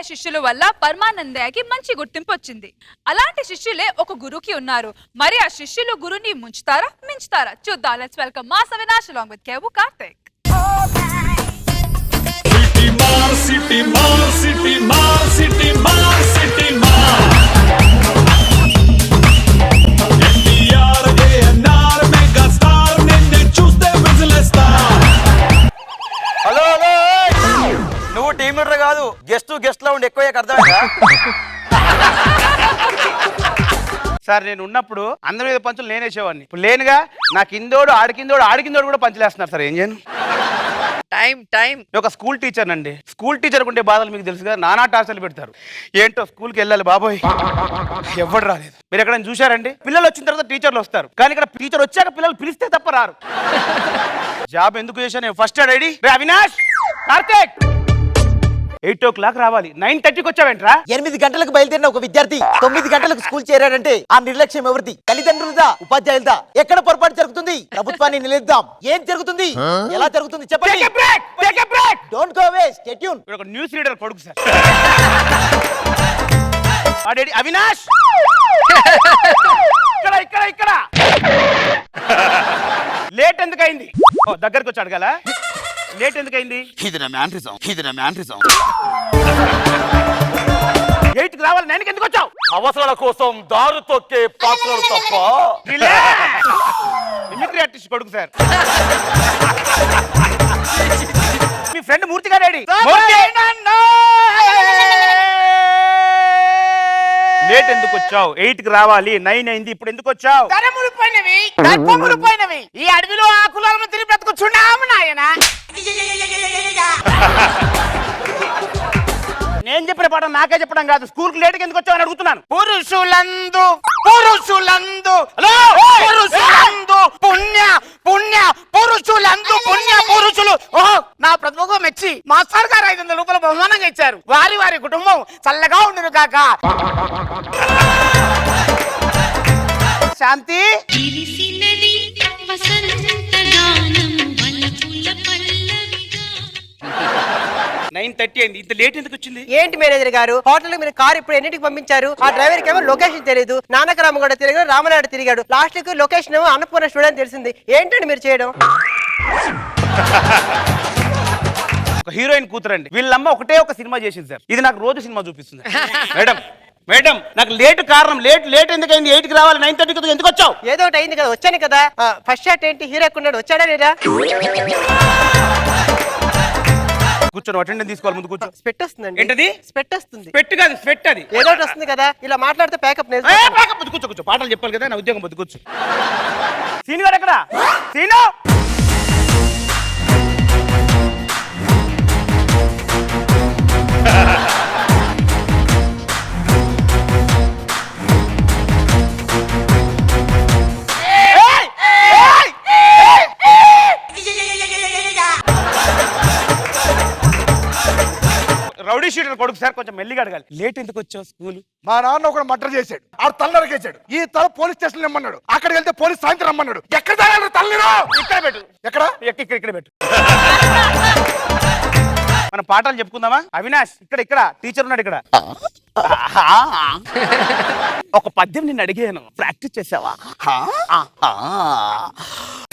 శిష్యుల వల్ల పరమానందయ్యకి మంచి గుర్తింపు వచ్చింది. అలాంటి శిష్యులే ఒక గురుకి ఉన్నారు. మరి ఆ శిష్యులు గురుని ముంచుతారా మించుతారా చూద్దాం. Let's welcome mass Avinash along with Kevvu Karthik. City మార్ సిటీ మార్ సిటీ మార్ సిటీ మార్ ఎన్టీఆర్ ఏఎన్ఆర్ మెగా స్టార్ నిన్ను చూస్తే విజిలేస్తా. హలో హలో, నువ్వు టీమ్ లీడర్ కాదు, గెస్ట్ లా ఉండి ఎక్కువ అర్థమైందా? సార్ నేను ఉన్నప్పుడు అందరి మీద పంచులు నేనేసేవాడిని. ఇప్పుడు లేనుగా నాకు ఇందోడు ఆడికిందోడు కూడా పంచులేస్తున్నారు సార్. ఏం చేయను? టైం ఒక స్కూల్ టీచర్ అండి. స్కూల్ టీచర్ ఉండే బాధలు మీకు తెలుసు కదా, నానా టార్చర్లు పెడతారు. ఏంటో స్కూల్కి వెళ్ళాలి బాబోయ్, ఎవరు రాలేదు. మీరు ఎక్కడైనా చూశారండి? పిల్లలు వచ్చిన తర్వాత టీచర్లు వస్తారు, కానీ ఇక్కడ టీచర్ వచ్చాక పిల్లలు పిలిస్తే తప్ప రారు. జాబ్ ఎందుకు చేశాను? First ready Avinash Karthik 8 o'clock రావాలి. 9:30కి వచ్చావేంట్రా? 8 గంటలకు బయలుదేరిన ఒక విద్యార్థి 9 గంటలకు స్కూల్ చేరాడంటే ఆ నిర్లక్ష్యం ఎవరిది? తల్లిదండ్రులదా, ఉపాధ్యాయులదా? ఎక్కడ పొరపాటు జరుగుతుంది? ప్రభుత్వాన్ని నిలదీద్దాం. ఏం జరుగుతుంది, ఎలా జరుగుతుంది చెప్పండి. Don't go away, stay tune. ఒక న్యూస్ రీడర్ కొడుకు సార్. అవినాష్ ఇక్కడ లేట్ ఎందుకైంది? దగ్గరకు వచ్చి అడగాల, లేట్ ఎందుకైంది? ఇది నా మ్యాన్రిజం. 8కి రావాలి, 9కి ఎందుకు వచ్చావు? అవసరాల కోసం దారు తొక్కే పాత్రలు తప్ప. మిమిక్రీ ఆర్టిస్ట్ కొడుకు సార్. మీ ఫ్రెండ్ మూర్తి గారు రెడీ. లేట్ ఎందుకు వచ్చావు? 8కి రావాలి, 9 అయింది, ఇప్పుడు ఎందుకు వచ్చావు? ఈ అడవిలో ఆకులను తిరిగి బ్రతుకుచున్నాము నాయనా. నేను చెప్పిన పాఠం నాకే చెప్పడం కాదు, స్కూల్కి లేట్కి ఎందుకు వచ్చావు అని అడుగుతున్నాను. పురుషులందు పుణ్య పురుషులు. ఓహో, నా ప్రతిభకు మెచ్చి మాస్టర్ గారు 500 రూపాయలు బహుమానంగా ఇచ్చారు. వారి కుటుంబం చల్లగా ఉండును కాక. శాంతి 9:30 అయింది, ఇంత లేట్ ఎందుకు వచ్చింది? ఏంటి మేనేజర్ గారు, హోటల్ మీరు కార్ ఇప్పుడు ఎన్నింటికి పంపించారు? ఆ డ్రైవర్ కి ఏమో లొకేషన్ తెలియదు. నానకరామ కూడా తిరిగాడు, రామనాయుడు తిరిగాడు, లాస్ట్ కి లొకేషన్ ఏమో అన్నపూర్ణ స్టూడెంట్ తెలిసింది. ఏంటండి మీరు చేయడం? ఒక హీరోయిన్ కూతురండి, వీళ్ళమ్మ ఒకటే ఒక సినిమా చేసింది సార్. ఇది నాకు రోజు సినిమా చూపిస్తుంది. మేడం నాకు లేట్ కారణం. లేట్ ఎందుకైంది? 8కి రావాలి, 9:30కి ఎందుకు వచ్చావు? ఏదో ఒకటి అయింది కదా, వచ్చాను కదా. ఫస్ట్ షాట్ ఏంటి, హీరో ఎక్కున్నాడు, వచ్చాడా లేదా? కూర్చొని అటెండెన్స్ తీసుకోవాలి, ముందు కూర్చో. స్పెట్ వస్తుందండి. ఏంటది? స్పెట్ వస్తుంది. పెట్టు కాదు, స్వెట్. అది ఏదో ఒకటి వస్తుంది కదా, ఇలా మాట్లాడితే ప్యాకప్ కూర్చో. పాటలు చెప్పాలి కదా, నా ఉద్యోగం పొద్దు కూర్చో. సీను గారు ఎక్కడ? సీను రౌడీ షీటర్ కొడుకు సార్, కొంచెం మెల్లిగా అడగాలి. లేట్ ఎందుకు వచ్చావు స్కూల్? మా నాన్న ఒకడు మర్డర్ చేశాడు, ఆ తల నరికేశాడు. ఈ తల పోలీస్ స్టేషన్ రమ్మన్నాడు, అక్కడికి వెళ్తే పోలీస్ సాయంత్రం రమ్మన్నాడు. ఎక్కడ తల తల్లిరా? ఇక్కడ పెట్టు. ఎక్కడ? ఇక్కడ పెట్టు. మనం పాఠాలు చెప్పుకుందామా? అవినాష్ ఇక్కడ టీచర్ ఉన్నాడు ఇక్కడ. ఒక పద్యం నిన్ను అడిగాను, ప్రాక్టీస్ చేసావా?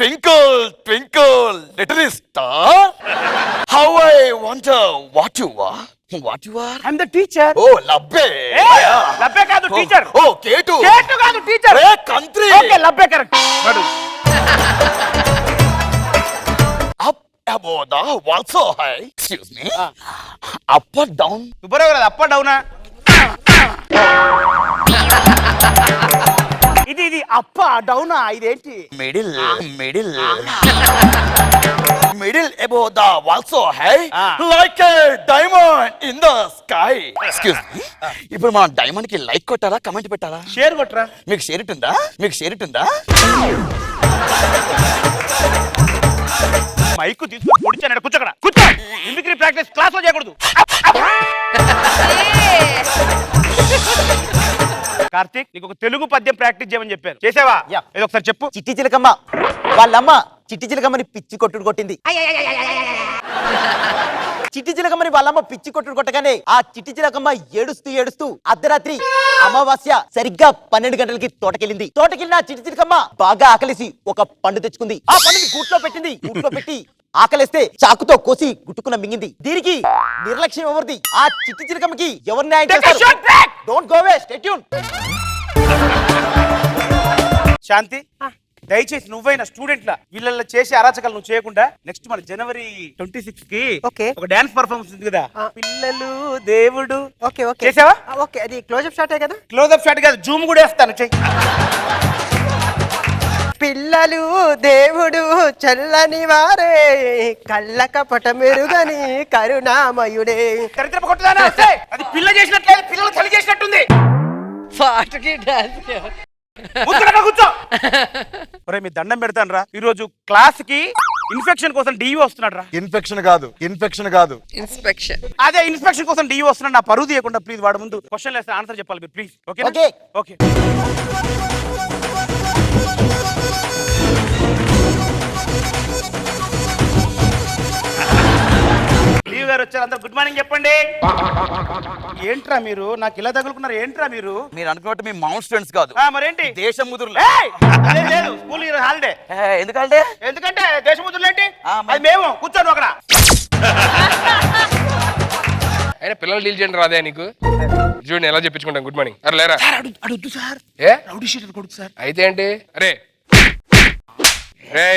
Twinkle, twinkle, little star, how I wonder what you are. What you are? I'm the teacher. Oh, Labbe. లబ్బే కాదు టీచర్. Oh, K2. K2 కాదు టీచర్. Hey, country. ఓకే, లబ్బే correct. Up above the wall so high. Excuse me. Up or down? Subbarao గారు up డౌనా? ఇది అప్ప డౌనా? ఇదేంటి? Middle above the wall so high, like a diamond in the sky. Excuse me. ఇప్పుడు మనం diamond కి like కొట్టారా, comment పెట్టారా? షేర్ కొట్టరా. మీకు షేర్ ఉంటుందా? మైకు తీసుకుని పొడిచాను. కూర్చో. మిమిక్రీ ప్రాక్టీస్ క్లాస్ లో చేయకూడదు. కార్తీక్, నీకు ఒక తెలుగు పద్యం ప్రాక్టీస్ చేయమని చెప్పాను, చేసావా? ఏదో ఒకసారి చెప్పు. చిట్టి చిలకమ్మ వాళ్ళమ్మ చిట్టి చిలకమ్మని పిచ్చి కొట్టుడు కొట్టింది. చిట్టి చిలకమ్మని వాళ్ళమ్మ పిచ్చి కొట్టుడు కొట్టగానే ఆ చిట్టి చిలకమ్మ ఏడుస్తూ అర్ధరాత్రి అమావాస్య సరిగ్గా 12 గంటలకి తోటకెళ్ళింది. తోటకెళ్ళిన చిట్టి చిలకమ్మ బాగా ఆకలిసి ఒక పండు తెచ్చుకుంది. ఆ పండుని గూట్లో పెట్టింది. గూట్లో పెట్టి ఆకలిస్తే చాకుతో కోసి గుట్టుకున్న మింగింది. దీనికి నిర్లక్ష్యం ఎవరిది? ఆ చిట్టి చిలకమ్మకి ఎవరు న్యాయం చేస్తారు? Don't go way, stay tune. Shanti దయచేసి నువ్వైనా స్టూడెంట్ లా వీళ్ళ చేసే అరాచకాలు నువ్వు చేయకుండా నెక్స్ట్ మన జనవరి 26 కి Okay. ఒక డాన్స్ పర్ఫార్మెన్స్ ఉంది కదా, పిల్లలు దేవుడు. ఓకే ఓకే చేసావా? ఓకే, అది క్లోజ్అప్ షాటే కదా. క్లోజ్అప్ షాట్ కాదు, జూమ్ కూడా వేస్తాను. చెయ్యి. పిల్లలు దేవుడు చల్లని వారే కళ్ళక పటమెరుగని కరుణామయుడే. దరిద్రపు కొట్టుదానా వస్తే అది పిల్ల చేసినట్లేదు, పిల్లలు చలి చేసినట్టుంది. పాటకి డాన్స్ కూర్చో. ఒరే మీ దండం పెడతాను రా, ఈ రోజు క్లాస్ కి ఇన్ఫెక్షన్ కోసం డిఈ వస్తున్నాడు రా. ఇన్ఫెక్షన్ కాదు ఇన్స్పెక్షన్. అదే ఇన్స్పెక్షన్ కోసం డిఈ వస్తున్నాడు. నా పరువు తీయకుండా ప్లీజ్ వాడు ముందు క్వశ్చన్ వేస్తే ఆన్సర్ చెప్పాలి మీరు please. Okay okay. Okay. Leave గారు వచ్చారు, అందరు గుడ్ మార్నింగ్ చెప్పండి. ఏంట్రా మీరు నాకు ఇలా తగులుకున్నారు? ఏంట్రా మీరు? మీరు అనుకున్నట్టు మీ మౌంట్ స్టూడెంట్స్ కాదు, మరేంటి? దేశం ముదురులు. లేదు స్కూల్ హాలిడే. ఎందుకంటే ఎందుకంటే దేశముద్రులు ఏంటి? మరి- అది మేము కూర్చోండి అక్కడ. అయినా పిల్లలు డీల్ చేయండి రాదే నీకు? చూడండి ఎలా చెప్పించుకుంటాం. Good morning. అరే లేరా. అడుగుద్దు సార్, ఏ రౌడీ షీటర్ కొడుకు సార్. అయితే ఏంటి? అరే రే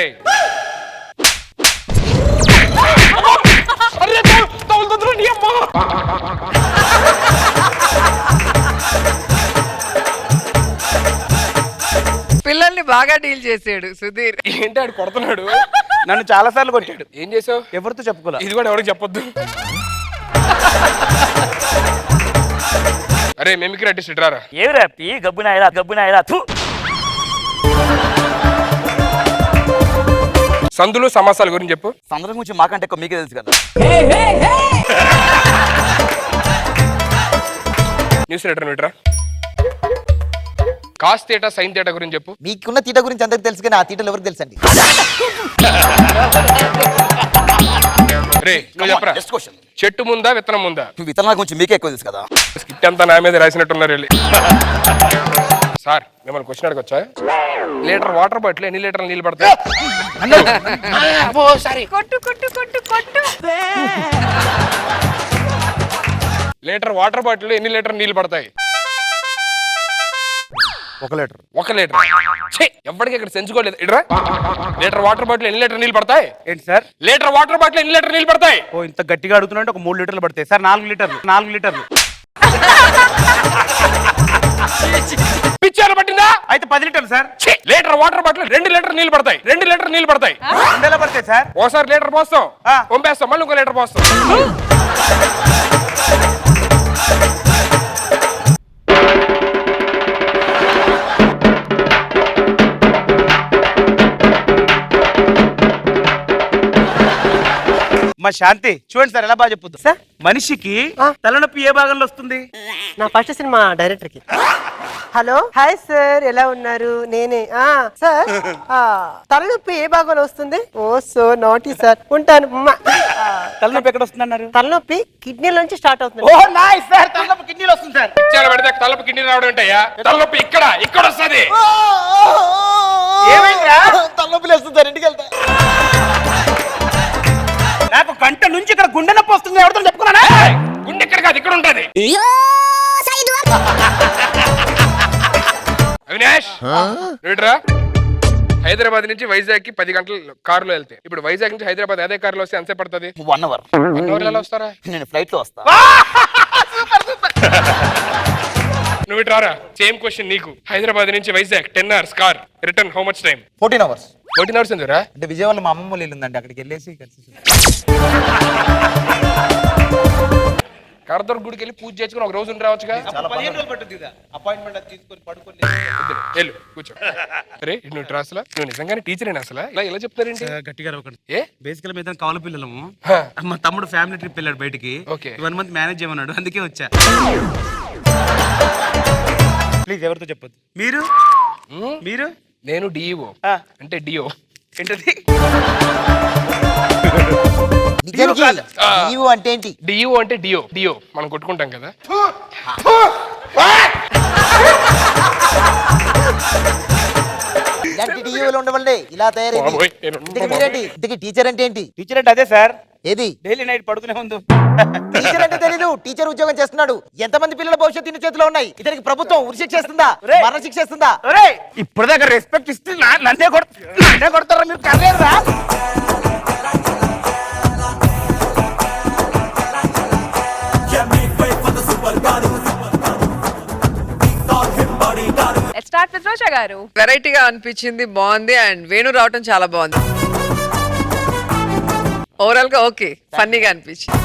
పిల్లల్ని బాగా డీల్ చేసాడు సుధీర్. ఏంటి ఆడు కొడుతున్నాడు? నన్ను చాలా సార్లు కొట్టాడు. ఏం చేసావు? ఎవరితో చెప్పుకోలే. ఇది కూడా ఎవరికి చెప్పొద్దు. అరే మిమిక్రీ ఆర్టిస్ట్ రారా. ఏమి రేపి గబ్బునాయరా సందులు సమాసాల గురించి చెప్పు. సందర్భం గురించి మాకంటే ఎక్కువ మీకే తెలుసు కదా. న్యూస్ లెటర్ విట్రా. కాస్ థీటా సైన్ థీటా గురించి చెప్పు. మీకున్న తీట గురించి అందరికి తెలుసు కానీ ఆ తీటలు ఎవరికి తెలుసండి? రే నువ్వు చెప్పరా. Next question. చెట్టు ముందా విత్తనం ముందా? విత్తనాల గురించి మీకే ఎక్కువ తెలుసు కదా. స్కిట్ అంతా నా మీద రాసినట్టున్నారు వెళ్ళి. సార్ మిమ్మల్ని క్వశ్చన్ అడగొచ్చా? లీటర్ వాటర్ బాటిల్ ఎన్ని లీటర్లు నీళ్ళు పడతాయి? కొట్టు కొట్టు కొట్టు కొట్టు. లీటర్ వాటర్ బాటిల్ ఎన్ని లీటర్ నీళ్ళు పడతాయి? 1 లీటర్. 1 లీటర్. ఎప్పటికీ ఇక్కడ సెంచుకోలేదు. ఇడ్రా లీటర్ వాటర్ బాటిల్ ఎన్ని లీటర్ నీళ్ళు పడతాయి? ఏంటి సార్? లీటర్ వాటర్ బాటిల్ ఎన్ని లీటర్ నీళ్ళు పడతాయి? ఓ ఇంత గట్టిగా అడుగుతున్నా ఒక 3 లీటర్లు పడతాయి సార్. 4 లీటర్లు. పిచ్చారు పట్టిందా? అయితే 10 లీటర్లు sir. Litre water bottle 2 litre నీళ్ళు పడతాయి. 2 లీటర్ నీళ్ళు పడతాయి. 2 పడతాయి సార్. ఓసారి లీటర్ పోస్తాం, పంపేస్తాం, మళ్ళీ ఇంకో లీటర్ పోస్తాం. మా శాంతి చూడండి సార్ ఎలా బాగా చెప్పుద్దు సార్? మనిషికి ఆ. తలనొప్పి ఏ భాగంలో వస్తుంది? నా ఫస్ట్ సినిమా డైరెక్టర్ కి. హలో హాయ్ సార్, ఎలా ఉన్నారు? నేనే సార్. తలనొప్పి ఏ భాగంలో వస్తుంది? ఓ సో నాటి సార్, ఉంటాను. తలనొప్పి ఎక్కడ వస్తుంది అన్నారు? తలనొప్పి కిడ్నీల నుంచి స్టార్ట్ అవుతుంది. ఓ నైస్ సార్, తలనొప్పి కిడ్నీలో వస్తుంది సార్. పిచ్చారు పడితే తలపు కిడ్నీ రావడం ఉంటాయా? తలనొప్పి ఇక్కడ వస్తుంది. ఏమైందిరా? తలనొప్పి లేస్తుంది సార్, ఇంటికి వెళ్తా. నాకు గంట నుంచి ఇక్కడ గుండె నొప్పి వస్తుంది. ఎవరితో చెప్పుకున్నానా? గుండె ఇక్కడ కాదు, ఇక్కడ ఉంటది. అవినాష్ రేట్రా. హైదరాబాద్ నుంచి వైజాగ్ కి 10 గంటలు కారులో వెళ్తే, ఇప్పుడు వైజాగ్ నుంచి హైదరాబాద్ అదే కారులో వస్తే ఎంతసేపు పడుతుంది? 1 అవర్. 1 అవర్ ఎలా వస్తారా? నేను ఫ్లైట్ లో వస్తా. నువ్వు ఇటు రారా. సేమ్ క్వశ్చన్ నీకు. హైదరాబాద్ నుంచి Vizag 10 hours car, return how much time? 14 hours. 14 hours ఎందుకురా? అంటే విజయవాడలో మా అమ్మమ్మ ఇల్లు ఉందండి, అక్కడికి వెళ్ళేసి కరదర్ గుడికి వెళ్ళి పూజ చేసుకుని ఒక రోజు ఉండి రావచ్చుగా. 15 రోజులు పట్టుద్ది కదా. అపాయింట్మెంట్ అది తీసుకొని పడుకొని వెళ్ళు కూర్చో. అరే నువ్వు ఇటు రా. అసలు నువ్వు నిజంగానే టీచరేనా? అసలు ఇలా చెప్తారేంటి? గట్టిగా రవ్వకండి. ఏ బేసికల్ మీద కవల పిల్లలము. హా. మా తమ్ముడు ఫ్యామిలీ ట్రిప్ వెళ్ళాడు బయటికి. ఓకే. 1 month మేనేజ్ చేయమన్నాడు, అందుకే వచ్చా. ప్లీజ్ ఎవరితో చెప్పొద్దు. మీరు మ్? మీరు నేను డిఓ ఆ. అంటే డిఓ ఏంటది నిజానికి కాదు. నీవు అంటే ఏంటి? డియో అంటే డియో మనం కొట్టుకుంటాం కదా. ఇలాంటి టీవీలు ఉండవల్లే ఇలా తయారైంది. బాబోయ్, నేను ఇంతకీ మీరేంటి? ఇంతకీ టీచర్ అంటే ఏంటి? టీచర్ అంటే అదే సార్, ఏది డైలీ నైట్ పడుకునే ముందు టీచర్ అంటే తెలీదు, టీచర్ ఉద్యోగం చేస్తున్నాడు. ఎంతమంది పిల్లల భవిష్యత్తు ఇన్ని చేతిలో ఉన్నాయి. ఇతనికి ప్రభుత్వం ఉరిశిక్ష ఇస్తుందా, ఒరేయ్. మరణ శిక్ష ఇస్తుందా? ఒరే ఇప్పుడు దాకా రెస్పెక్ట్ ఇస్తే నన్నే కొడతారా మీరు? కర్రేరా లెట్స్ స్టార్ట్ విత్ రోజా గారు. వెరైటీగా అనిపించింది, బాగుంది. అండ్ వేణు రావటం చాలా బాగుంది. ఓవరాల్ గా ఓకే, ఫన్నీగా అనిపించింది.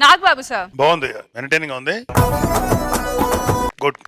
నాగబాబు సార్. బాగుంది, ఎంటర్టైనింగ్ ఉంది. గుడ్.